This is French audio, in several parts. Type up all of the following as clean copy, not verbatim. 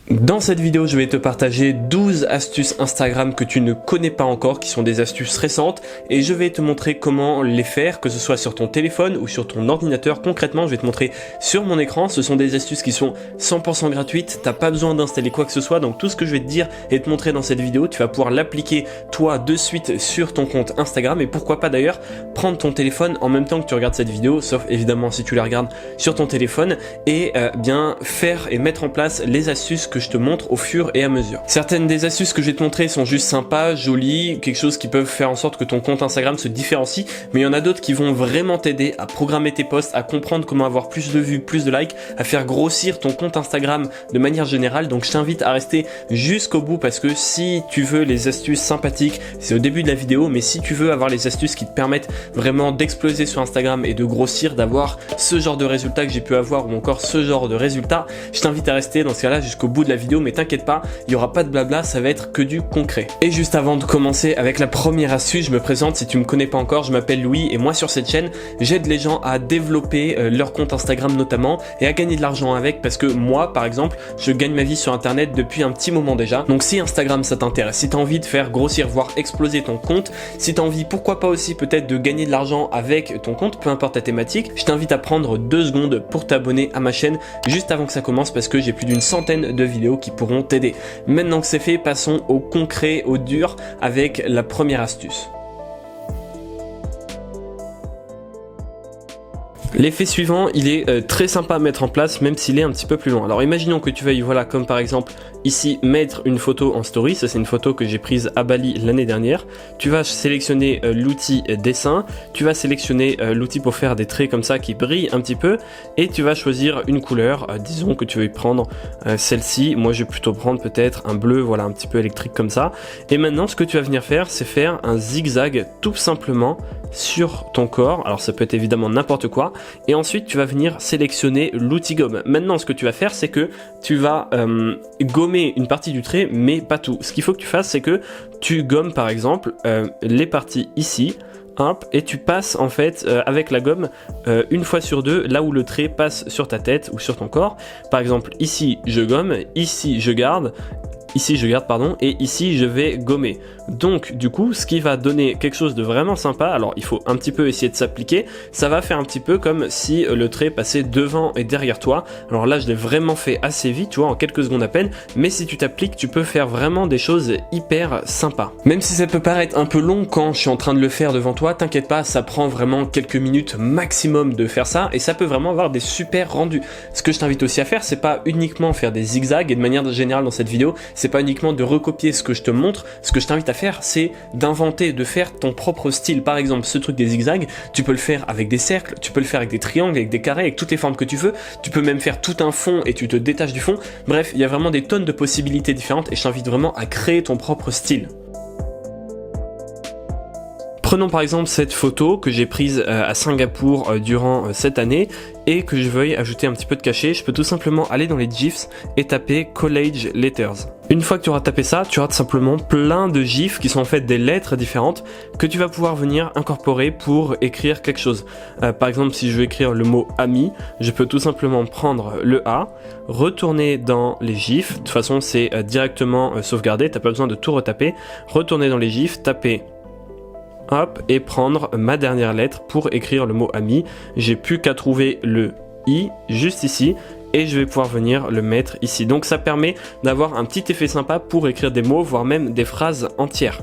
Dans cette vidéo, je vais te partager 12 astuces Instagram que tu ne connais pas encore, qui sont des astuces récentes, et je vais te montrer comment les faire, que ce soit sur ton téléphone ou sur ton ordinateur. Concrètement, je vais te montrer sur mon écran. Ce sont des astuces qui sont 100% gratuites, t'as pas besoin d'installer quoi que ce soit, donc tout ce que je vais te dire et te montrer dans cette vidéo, tu vas pouvoir l'appliquer toi de suite sur ton compte Instagram, et pourquoi pas d'ailleurs prendre ton téléphone en même temps que tu regardes cette vidéo, sauf évidemment si tu la regardes sur ton téléphone, et bien faire et mettre en place les astuces que je te montre au fur et à mesure. Certaines des astuces que je vais te montrer sont juste sympas, jolies, quelque chose qui peuvent faire en sorte que ton compte Instagram se différencie, mais il y en a d'autres qui vont vraiment t'aider à programmer tes posts, à comprendre comment avoir plus de vues, plus de likes, à faire grossir ton compte Instagram de manière générale. Donc je t'invite à rester jusqu'au bout, parce que si tu veux les astuces sympathiques, c'est au début de la vidéo, mais si tu veux avoir les astuces qui te permettent vraiment d'exploser sur Instagram et de grossir, d'avoir ce genre de résultats que j'ai pu avoir ou encore ce genre de résultats, je t'invite à rester dans ce cas-là jusqu'au bout de la vidéo, mais t'inquiète pas, il n'y aura pas de blabla, ça va être que du concret. Et juste avant de commencer avec la première astuce, je me présente si tu me connais pas encore, je m'appelle Louis et moi sur cette chaîne, j'aide les gens à développer leur compte Instagram notamment et à gagner de l'argent avec, parce que moi par exemple, je gagne ma vie sur internet depuis un petit moment déjà. Donc si Instagram ça t'intéresse, si t'as envie de faire grossir, voire exploser ton compte, si t'as envie pourquoi pas aussi peut-être de gagner de l'argent avec ton compte, peu importe ta thématique, je t'invite à prendre 2 secondes pour t'abonner à ma chaîne juste avant que ça commence, parce que j'ai plus d'une centaine de vidéos qui pourront t'aider. Maintenant que c'est fait, passons au concret, au dur, avec la première astuce. L'effet suivant, il est très sympa à mettre en place, même s'il est un petit peu plus long. Alors imaginons que tu veuilles, voilà, comme par exemple ici, mettre une photo en story. Ça c'est une photo que j'ai prise à Bali l'année dernière. Tu vas sélectionner l'outil dessin, tu vas sélectionner l'outil pour faire des traits comme ça qui brillent un petit peu, et tu vas choisir une couleur, disons que tu veux prendre celle-ci. Moi je vais plutôt prendre peut-être un bleu, voilà, un petit peu électrique comme ça. Et maintenant ce que tu vas venir faire, c'est faire un zigzag tout simplement sur ton corps. Alors ça peut être évidemment n'importe quoi, et ensuite tu vas venir sélectionner l'outil gomme. Maintenant ce que tu vas faire, c'est que tu vas gommer une partie du trait, mais pas tout. Ce qu'il faut que tu fasses, c'est que tu gommes par exemple les parties ici, hop, et tu passes en fait avec la gomme une fois sur deux là où le trait passe sur ta tête ou sur ton corps. Par exemple ici je gomme, ici je garde, pardon, et ici je vais gommer. Donc du coup ce qui va donner quelque chose de vraiment sympa, alors il faut un petit peu essayer de s'appliquer, ça va faire un petit peu comme si le trait passait devant et derrière toi. Alors là je l'ai vraiment fait assez vite, tu vois, en quelques secondes à peine, mais si tu t'appliques, tu peux faire vraiment des choses hyper sympas. Même si ça peut paraître un peu long quand je suis en train de le faire devant toi, t'inquiète pas, ça prend vraiment quelques minutes maximum de faire ça, et ça peut vraiment avoir des super rendus. Ce que je t'invite aussi à faire, c'est pas uniquement faire des zigzags, et de manière générale dans cette vidéo, c'est pas uniquement de recopier ce que je te montre. Ce que je t'invite à faire, c'est d'inventer, de faire ton propre style. Par exemple, ce truc des zigzags, tu peux le faire avec des cercles, tu peux le faire avec des triangles, avec des carrés, avec toutes les formes que tu veux. Tu peux même faire tout un fond et tu te détaches du fond. Bref, il y a vraiment des tonnes de possibilités différentes, et je t'invite vraiment à créer ton propre style. Prenons par exemple cette photo que j'ai prise à Singapour durant cette année, et que je veuille ajouter un petit peu de cachet. Je peux tout simplement aller dans les GIFs et taper Collage Letters. Une fois que tu auras tapé ça, tu auras tout simplement plein de GIFs qui sont en fait des lettres différentes que tu vas pouvoir venir incorporer pour écrire quelque chose. Par exemple, si je veux écrire le mot ami, je peux tout simplement prendre le A, retourner dans les GIFs. De toute façon, c'est directement sauvegardé, t'as pas besoin de tout retaper. Retourner dans les GIFs, taper hop, et prendre ma dernière lettre pour écrire le mot ami. J'ai plus qu'à trouver le I juste ici, et je vais pouvoir venir le mettre ici. Donc ça permet d'avoir un petit effet sympa pour écrire des mots, voire même des phrases entières.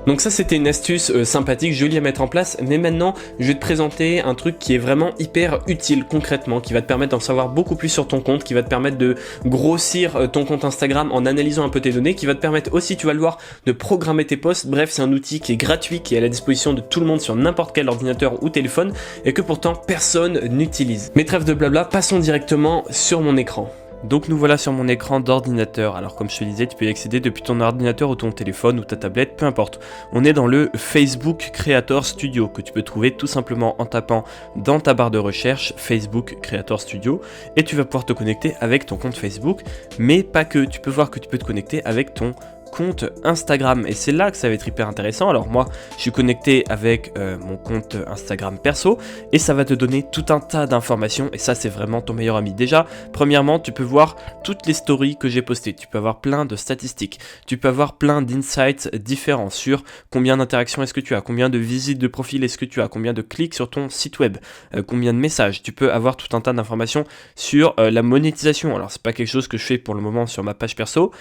Donc ça c'était une astuce sympathique, jolie à mettre en place, mais maintenant je vais te présenter un truc qui est vraiment hyper utile concrètement, qui va te permettre d'en savoir beaucoup plus sur ton compte, qui va te permettre de grossir ton compte Instagram en analysant un peu tes données, qui va te permettre aussi, tu vas le voir, de programmer tes posts. Bref, c'est un outil qui est gratuit, qui est à la disposition de tout le monde sur n'importe quel ordinateur ou téléphone, et que pourtant personne n'utilise. Mais trêve de blabla, passons directement sur mon écran. Donc nous voilà sur mon écran d'ordinateur. Alors comme je te disais, tu peux y accéder depuis ton ordinateur ou ton téléphone ou ta tablette, peu importe. On est dans le Facebook Creator Studio, que tu peux trouver tout simplement en tapant dans ta barre de recherche Facebook Creator Studio, et tu vas pouvoir te connecter avec ton compte Facebook, mais pas que. Tu peux voir que tu peux te connecter avec ton compte Instagram. Et c'est là que ça va être hyper intéressant. Alors moi, je suis connecté avec mon compte Instagram perso et ça va te donner tout un tas d'informations et ça c'est vraiment ton meilleur ami. Déjà, premièrement, tu peux voir toutes les stories que j'ai postées. Tu peux avoir plein de statistiques. Tu peux avoir plein d'insights différents sur combien d'interactions est-ce que tu as, combien de visites de profil est-ce que tu as, combien de clics sur ton site web, combien de messages. Tu peux avoir tout un tas d'informations sur la monétisation. Alors c'est pas quelque chose que je fais pour le moment sur ma page perso,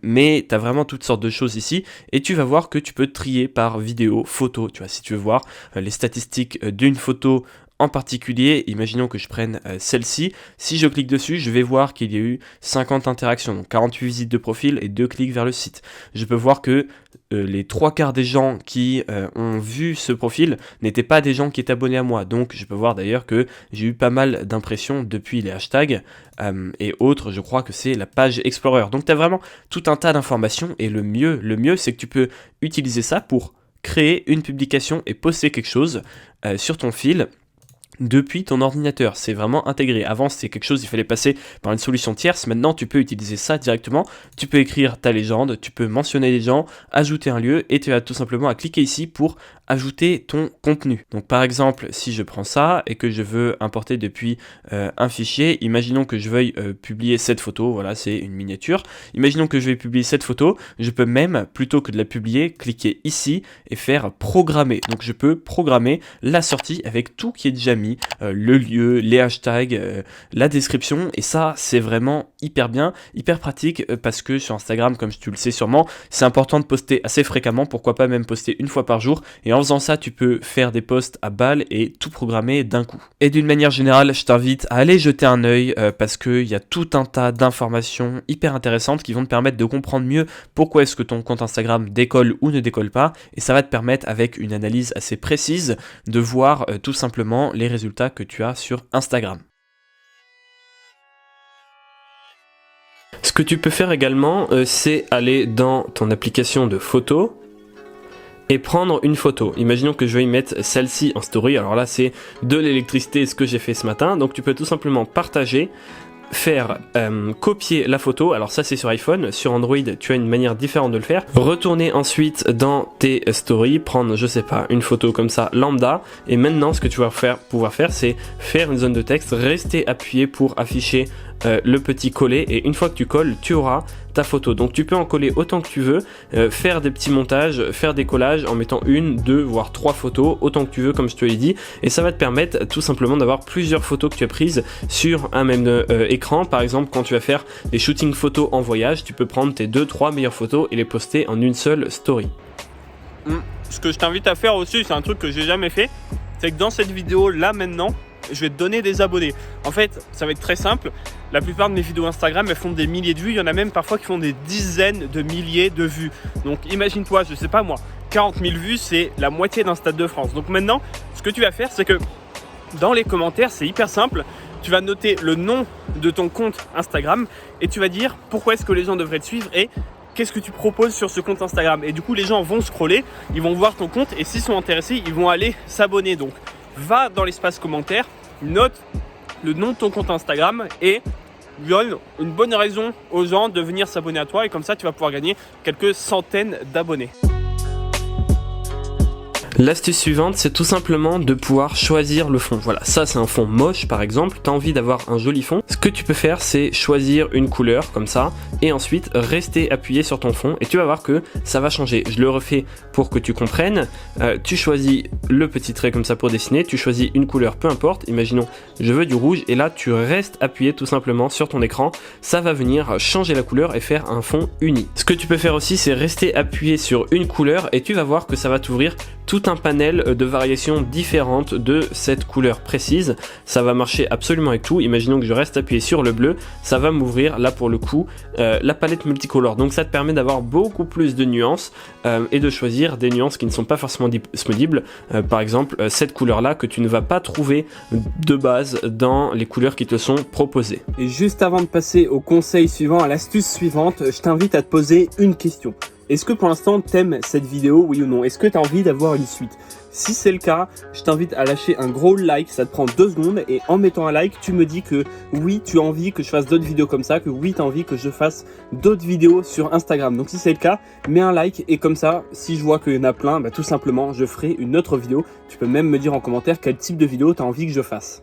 mais tu as vraiment toutes sortes de choses ici et tu vas voir que tu peux trier par vidéo, photo. Tu vois, si tu veux voir les statistiques d'une photo en particulier, imaginons que je prenne celle-ci, si je clique dessus, je vais voir qu'il y a eu 50 interactions, donc 48 visites de profil et 2 clics vers le site. Je peux voir que les 3/4 des gens qui ont vu ce profil n'étaient pas des gens qui étaient abonnés à moi, donc je peux voir d'ailleurs que j'ai eu pas mal d'impressions depuis les hashtags et autres, je crois que c'est la page Explorer. Donc tu as vraiment tout un tas d'informations et le mieux c'est que tu peux utiliser ça pour créer une publication et poster quelque chose sur ton fil depuis ton ordinateur. C'est vraiment intégré. Avant, c'était quelque chose, il fallait passer par une solution tierce. Maintenant, tu peux utiliser ça directement. Tu peux écrire ta légende, tu peux mentionner les gens, ajouter un lieu et tu as tout simplement à cliquer ici pour ajouter ton contenu. Donc par exemple, si je prends ça et que je veux importer depuis un fichier, imaginons que je veuille publier cette photo, voilà, c'est une miniature. Imaginons que je vais publier cette photo, je peux même, plutôt que de la publier, cliquer ici et faire programmer. Donc je peux programmer la sortie avec tout qui est déjà mis, le lieu, les hashtags, la description, et ça c'est vraiment hyper bien, hyper pratique parce que sur Instagram, comme tu le sais sûrement, c'est important de poster assez fréquemment, pourquoi pas même poster une fois par jour, et en faisant ça tu peux faire des posts à balles et tout programmer d'un coup. Et d'une manière générale, je t'invite à aller jeter un œil parce qu'il y a tout un tas d'informations hyper intéressantes qui vont te permettre de comprendre mieux pourquoi est-ce que ton compte Instagram décolle ou ne décolle pas, et ça va te permettre avec une analyse assez précise de voir tout simplement les résultats que tu as sur Instagram. Ce que tu peux faire également, c'est aller dans ton application de photos et prendre une photo. Imaginons que je vais y mettre celle-ci en story. Alors là, c'est de l'électricité, ce que j'ai fait ce matin. Donc tu peux tout simplement partager, faire copier la photo. Alors ça c'est sur iPhone, sur Android tu as une manière différente de le faire. Retourner ensuite dans tes stories, prendre je sais pas une photo comme ça lambda, et maintenant ce que tu vas pouvoir faire c'est faire une zone de texte, rester appuyé pour afficher le petit coller, et une fois que tu colles tu auras ta photo. Donc tu peux en coller autant que tu veux, faire des petits montages, faire des collages en mettant 1, 2 voire 3 photos autant que tu veux comme je te l'ai dit, et ça va te permettre tout simplement d'avoir plusieurs photos que tu as prises sur un même écran. Par exemple quand tu vas faire des shootings photos en voyage, tu peux prendre tes 2-3 meilleures photos et les poster en une seule story. Ce que je t'invite à faire aussi, c'est un truc que j'ai jamais fait, c'est que dans cette vidéo là maintenant je vais te donner des abonnés. En fait, ça va être très simple. La plupart de mes vidéos Instagram, elles font des milliers de vues. Il y en a même parfois qui font des dizaines de milliers de vues. Donc imagine-toi, je sais pas moi, 40 000 vues, c'est la moitié d'un stade de France. Donc maintenant, ce que tu vas faire, c'est que dans les commentaires, c'est hyper simple. Tu vas noter le nom de ton compte Instagram et tu vas dire pourquoi est-ce que les gens devraient te suivre et qu'est-ce que tu proposes sur ce compte Instagram. Et du coup, les gens vont scroller, ils vont voir ton compte et s'ils sont intéressés, ils vont aller s'abonner. Donc va dans l'espace commentaire, note le nom de ton compte Instagram et donne une bonne raison aux gens de venir s'abonner à toi, et comme ça tu vas pouvoir gagner quelques centaines d'abonnés. L'astuce suivante, c'est tout simplement de pouvoir choisir le fond. Voilà, ça c'est un fond moche par exemple, tu as envie d'avoir un joli fond. Ce que tu peux faire, c'est choisir une couleur comme ça et ensuite rester appuyé sur ton fond et tu vas voir que ça va changer. Je le refais pour que tu comprennes. Tu choisis le petit trait comme ça pour dessiner, tu choisis une couleur, peu importe, imaginons je veux du rouge, et là tu restes appuyé tout simplement sur ton écran. Ça va venir changer la couleur et faire un fond uni. Ce que tu peux faire aussi, c'est rester appuyé sur une couleur et tu vas voir que ça va t'ouvrir tout un panel de variations différentes de cette couleur précise. Ça va marcher absolument avec tout. Imaginons que je reste appuyé sur le bleu, ça va m'ouvrir là pour le coup la palette multicolore. Donc ça te permet d'avoir beaucoup plus de nuances et de choisir des nuances qui ne sont pas forcément disponibles. Par exemple cette couleur là que tu ne vas pas trouver de base dans les couleurs qui te sont proposées. Et juste avant de passer au conseil suivant, à l'astuce suivante, je t'invite à te poser une question. Est-ce que pour l'instant t'aimes cette vidéo, oui ou non? Est-ce que tu as envie d'avoir une suite? Si c'est le cas, je t'invite à lâcher un gros like, ça te prend 2 secondes et en mettant un like, tu me dis que oui, tu as envie que je fasse d'autres vidéos comme ça, que oui, tu as envie que je fasse d'autres vidéos sur Instagram. Donc si c'est le cas, mets un like et comme ça, si je vois qu'il y en a plein, tout simplement, je ferai une autre vidéo. Tu peux même me dire en commentaire quel type de vidéo tu as envie que je fasse.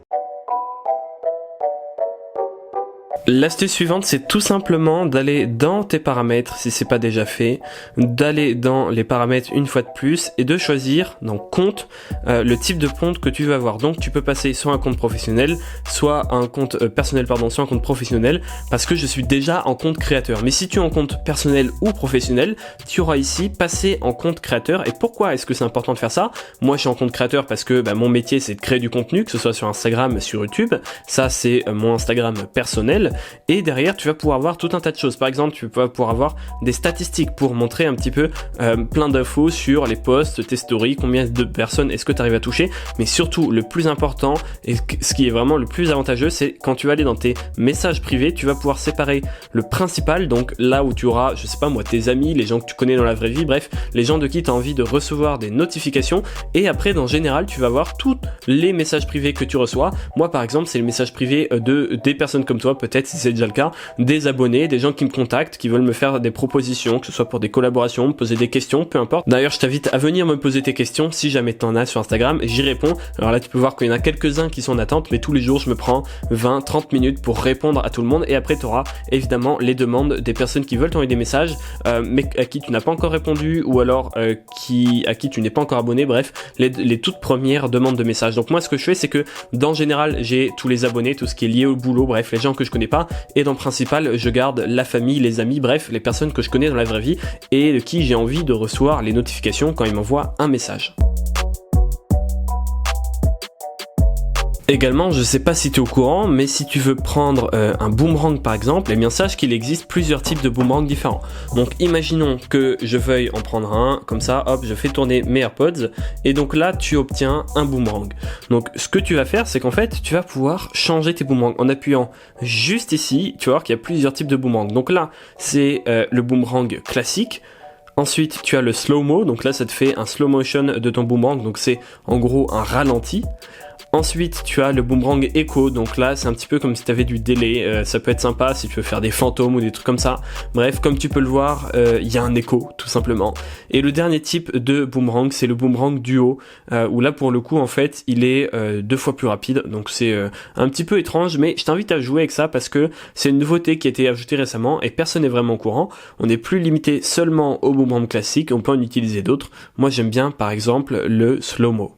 L'astuce suivante, c'est tout simplement d'aller dans tes paramètres, si c'est pas déjà fait, d'aller dans les paramètres une fois de plus et de choisir dans compte le type de compte que tu veux avoir. Donc tu peux passer soit un compte professionnel, soit un compte personnel, soit un compte professionnel, parce que je suis déjà en compte créateur. Mais si tu es en compte personnel ou professionnel, tu auras ici passer en compte créateur. Et pourquoi est-ce que c'est important de faire ça? Moi je suis en compte créateur parce que mon métier c'est de créer du contenu, que ce soit sur Instagram, sur YouTube. Ça c'est mon Instagram personnel. Et derrière tu vas pouvoir avoir tout un tas de choses. Par exemple tu vas pouvoir avoir des statistiques pour montrer un petit peu plein d'infos sur les posts, tes stories, combien de personnes est-ce que tu arrives à toucher. Mais surtout le plus important et ce qui est vraiment le plus avantageux, c'est quand tu vas aller dans tes messages privés, tu vas pouvoir séparer le principal, donc là où tu auras, je sais pas moi, tes amis, les gens que tu connais dans la vraie vie, bref, les gens de qui tu as envie de recevoir des notifications. Et après dans général tu vas voir tous les messages privés que tu reçois. Moi par exemple c'est le message privé des personnes comme toi, peut-être si c'est déjà le cas, des abonnés, des gens qui me contactent, qui veulent me faire des propositions, que ce soit pour des collaborations, me poser des questions, peu importe. D'ailleurs je t'invite à venir me poser tes questions si jamais t'en as sur Instagram, j'y réponds. Alors là tu peux voir qu'il y en a quelques-uns qui sont en attente, mais tous les jours je me prends 20-30 minutes pour répondre à tout le monde. Et après tu auras évidemment les demandes des personnes qui veulent t'envoyer des messages mais à qui tu n'as pas encore répondu, ou alors à qui tu n'es pas encore abonné, bref, les toutes premières demandes de messages. Donc moi ce que je fais c'est que dans général j'ai tous les abonnés, tout ce qui est lié au boulot, bref, les gens que je connais pas, et dans le principal je garde la famille, les amis, bref, les personnes que je connais dans la vraie vie et de qui j'ai envie de recevoir les notifications quand ils m'envoient un message. Également, je sais pas si tu es au courant, mais si tu veux prendre un boomerang par exemple, eh bien sache qu'il existe plusieurs types de boomerangs différents. Donc imaginons que je veuille en prendre un, comme ça, hop, je fais tourner mes AirPods, et donc là tu obtiens un boomerang. Donc ce que tu vas faire, c'est qu'en fait tu vas pouvoir changer tes boomerangs en appuyant juste ici. Tu vas voir qu'il y a plusieurs types de boomerangs. Donc là c'est le boomerang classique. Ensuite tu as le slow-mo, donc là ça te fait un slow motion de ton boomerang, donc c'est en gros un ralenti. Ensuite tu as le boomerang echo, donc là c'est un petit peu comme si tu avais du délai, ça peut être sympa si tu veux faire des fantômes ou des trucs comme ça. Bref, comme tu peux le voir, il y a un écho tout simplement. Et le dernier type de boomerang, c'est le boomerang duo, où là pour le coup en fait il est 2 fois plus rapide, donc c'est un petit peu étrange, mais je t'invite à jouer avec ça parce que c'est une nouveauté qui a été ajoutée récemment et personne n'est vraiment au courant. On n'est plus limité seulement au boomerang classique, on peut en utiliser d'autres. Moi j'aime bien par exemple le slow-mo.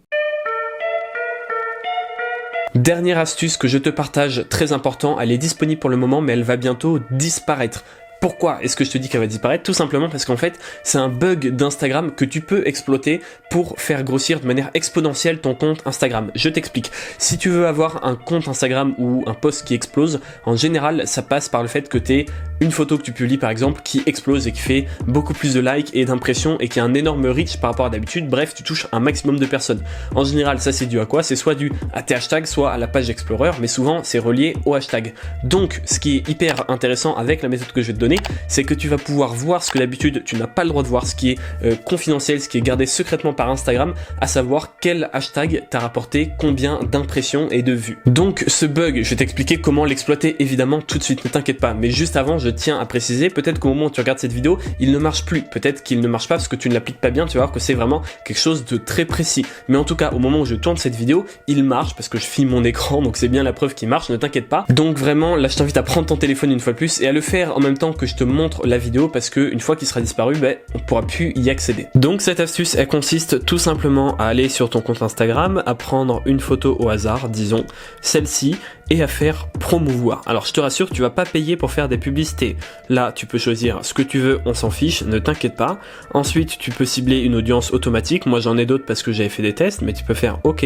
Dernière astuce que je te partage, très important, elle est disponible pour le moment mais elle va bientôt disparaître. Pourquoi est-ce que je te dis qu'elle va disparaître? Tout simplement parce qu'en fait, c'est un bug d'Instagram que tu peux exploiter pour faire grossir de manière exponentielle ton compte Instagram. Je t'explique. Si tu veux avoir un compte Instagram ou un post qui explose, en général, ça passe par le fait que tu aies une photo que tu publies par exemple qui explose et qui fait beaucoup plus de likes et d'impressions et qui a un énorme reach par rapport à d'habitude. Bref, tu touches un maximum de personnes. En général, ça c'est dû à quoi? C'est soit dû à tes hashtags, soit à la page Explorer, mais souvent c'est relié au hashtag. Donc, ce qui est hyper intéressant avec la méthode que je vais te donner, c'est que tu vas pouvoir voir ce que d'habitude tu n'as pas le droit de voir, ce qui est confidentiel, ce qui est gardé secrètement par Instagram, à savoir quel hashtag t'a rapporté combien d'impressions et de vues. Donc ce bug, je vais t'expliquer comment l'exploiter évidemment tout de suite, ne t'inquiète pas, mais juste avant je tiens à préciser, peut-être qu'au moment où tu regardes cette vidéo, il ne marche plus, peut-être qu'il ne marche pas parce que tu ne l'appliques pas bien, tu vas voir que c'est vraiment quelque chose de très précis. Mais en tout cas, au moment où je tourne cette vidéo, il marche parce que je filme mon écran, donc c'est bien la preuve qu'il marche, ne t'inquiète pas. Donc vraiment, là je t'invite à prendre ton téléphone une fois de plus et à le faire en même temps que je te montre la vidéo parce que une fois qu'il sera disparu, on pourra plus y accéder. Donc cette astuce, elle consiste tout simplement à aller sur ton compte Instagram, à prendre une photo au hasard, disons celle-ci, et à faire promouvoir. Alors je te rassure, tu vas pas payer pour faire des publicités. Là, tu peux choisir ce que tu veux, on s'en fiche, ne t'inquiète pas. Ensuite, tu peux cibler une audience automatique. Moi, j'en ai d'autres parce que j'avais fait des tests, mais tu peux faire OK.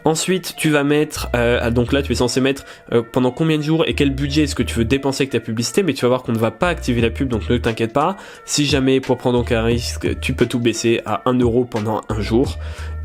Ensuite, tu vas mettre, donc là, tu es censé mettre pendant combien de jours et quel budget est-ce que tu veux dépenser avec ta publicité, mais tu vas voir qu'on ne va pas activer la pub, donc ne t'inquiète pas. Si jamais, pour prendre donc un risque, tu peux tout baisser à 1 € pendant un jour.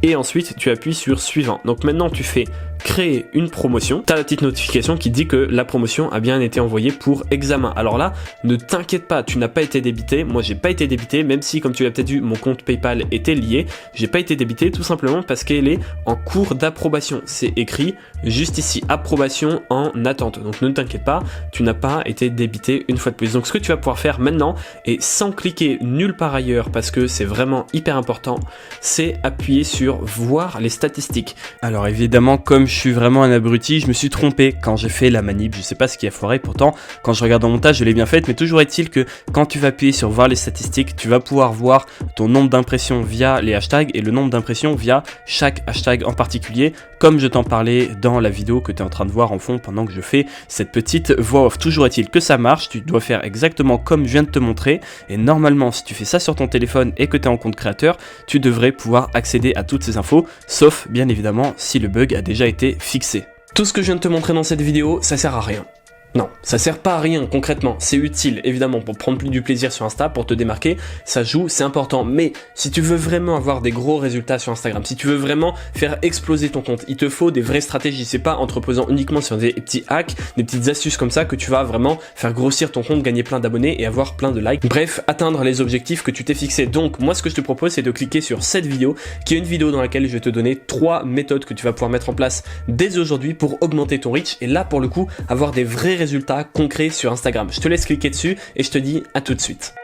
Et ensuite, tu appuies sur suivant. Donc maintenant, tu fais créer une promotion, tu as la petite notification qui dit que la promotion a bien été envoyée pour examen. Alors là, ne t'inquiète pas, tu n'as pas été débité. Moi, j'ai pas été débité, même si, comme tu l'as peut-être vu, mon compte PayPal était lié. J'ai pas été débité tout simplement parce qu'elle est en cours d'approbation. C'est écrit juste ici, approbation en attente. Donc ne t'inquiète pas, tu n'as pas été débité une fois de plus. Donc ce que tu vas pouvoir faire maintenant, et sans cliquer nulle part ailleurs, parce que c'est vraiment hyper important, c'est appuyer sur voir les statistiques. Alors évidemment, comme je suis vraiment un abruti, je me suis trompé quand j'ai fait la manip. Je sais pas ce qui a foiré, pourtant quand je regarde en montage, je l'ai bien faite, mais toujours est-il que quand tu vas appuyer sur voir les statistiques, tu vas pouvoir voir ton nombre d'impressions via les hashtags et le nombre d'impressions via chaque hashtag en particulier, comme je t'en parlais dans la vidéo que tu es en train de voir en fond pendant que je fais cette petite voix off. Toujours est-il que ça marche, tu dois faire exactement comme je viens de te montrer, et normalement si tu fais ça sur ton téléphone et que tu es en compte créateur, tu devrais pouvoir accéder à toutes ces infos, sauf bien évidemment si le bug a déjà été fixé. Tout ce que je viens de te montrer dans cette vidéo, ça sert à rien. Non, ça sert pas à rien concrètement, c'est utile évidemment pour prendre plus du plaisir sur Insta, pour te démarquer, ça joue, c'est important, mais si tu veux vraiment avoir des gros résultats sur Instagram, si tu veux vraiment faire exploser ton compte, il te faut des vraies stratégies, c'est pas en te reposant uniquement sur des petits hacks, des petites astuces comme ça que tu vas vraiment faire grossir ton compte, gagner plein d'abonnés et avoir plein de likes, bref, atteindre les objectifs que tu t'es fixés. Donc moi ce que je te propose c'est de cliquer sur cette vidéo, qui est une vidéo dans laquelle je vais te donner 3 méthodes que tu vas pouvoir mettre en place dès aujourd'hui pour augmenter ton reach, et là pour le coup avoir des vrais résultats concrets sur Instagram. Je te laisse cliquer dessus et je te dis à tout de suite.